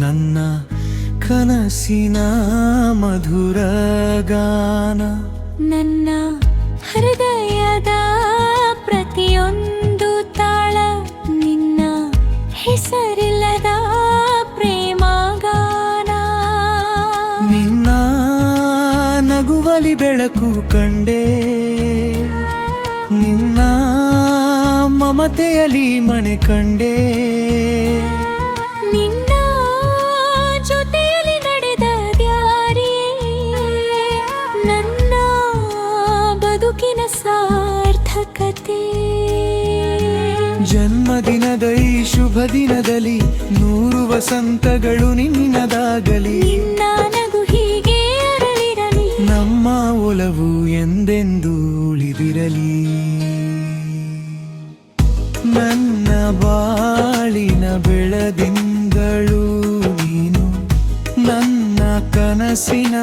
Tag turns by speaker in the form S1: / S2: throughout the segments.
S1: ನನ್ನ ಕನಸಿನ ಮಧುರ ಗಾನ.
S2: ನನ್ನ ಹೃದಯದ ಪ್ರತಿಯೊಂದು ತಾಳ ನಿನ್ನ ಹೆಸರಿಲ್ಲದ ಪ್ರೇಮಗಾನ.
S1: ನಿನ್ನ ನಗುವಲಿ ಬೆಳಕು ಕಂಡೆ, ನಿನ್ನ ಮಮತೆಯಲಿ ಮನೆ ಕಂಡೆ.
S2: ನಿನ್ನ ಜೊತೆಯಲ್ಲಿ ನಡೆದ ದಾರಿಯೇ ನನ್ನ ಬದುಕಿನ ಸಾರ್ಥಕತೆ.
S1: ಜನ್ಮದಿನದ ಈ ಶುಭ ದಿನದಲ್ಲಿ 100 ವಸಂತಗಳು ನಿನ್ನದಾಗಲಿ.
S2: ನಿನ್ನ ನಗು ಹೀಗೆ ಅರಳಿರಲಿ,
S1: ನಮ್ಮ ಒಲವು ಎಂದೆಂದೂ ಉಳಿದಿರಲಿ. ನನ್ನ ಬಾಳಿನ ಬೆಳದಿಂಗಳು ನೀನು, ನನ್ನ ಕನಸಿನ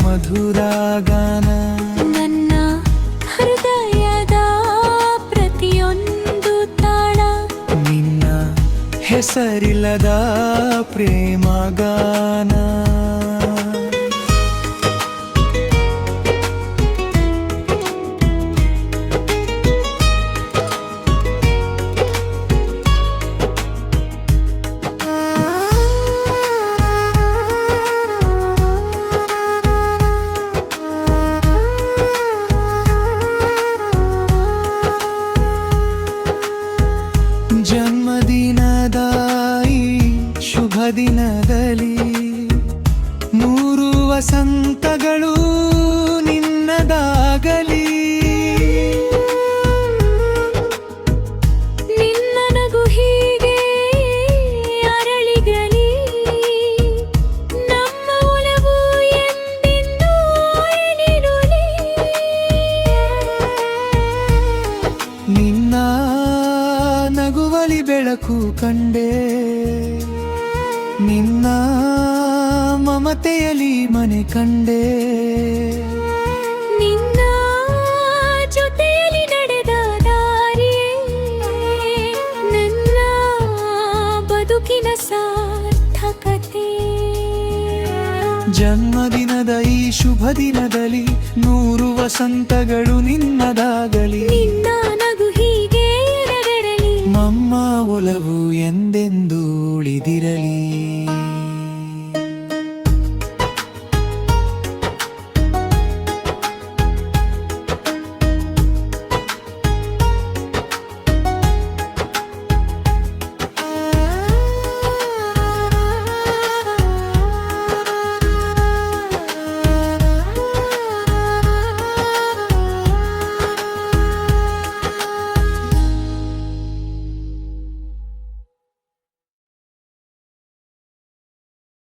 S1: ಮಧುರ ಗಾನ.
S2: ನನ್ನ ಹೃದಯದ ಪ್ರತಿಯೊಂದು ತಾಳ
S1: ನಿನ್ನ ಹೆಸರಿಲ್ಲದ ಪ್ರೇಮಗಾನ. ಜನ್ಮದಿನದ ಈ ಶುಭ ದಿನದಲ್ಲಿ 100 ವಸಂತಗಳು ನಿನ್ನದಾಗಲಿ.
S2: ನಿನ್ನ ನಗು ಹೀಗೆ ಅರಳಿಗಲಿ, ನಮ್ಮ ಒಲವು ಎಂದೆಂದೂ ಉಳಿದಿರಲಿ.
S1: ನಿನ್ನ ನಗುವಲಿ ಬೆಳಕು ಕಂಡೆ, ನಿನ್ನ ಮಮತೆಯಲಿ ಮನೆ ಕಂಡೆ.
S2: ನಿನ್ನ ಜೊತೆಯಲ್ಲಿ ನಡೆದ ದಾರಿಯೇ ನನ್ನ ಬದುಕಿನ ಸಾರ್ಥಕತೆ.
S1: ಜನ್ಮದಿನದ ಈ ಶುಭ ದಿನದಲ್ಲಿ 100 ವಸಂತಗಳು ನಿನ್ನದಾಗಲಿ.
S2: ನಿನ್ನ ನಗು ಹೀಗೆ ಅರಳಿರಲಿ,
S1: ನಮ್ಮ ಒಲವು ಎಂದೆಂದೂ ಉಳಿದಿರಲಿ.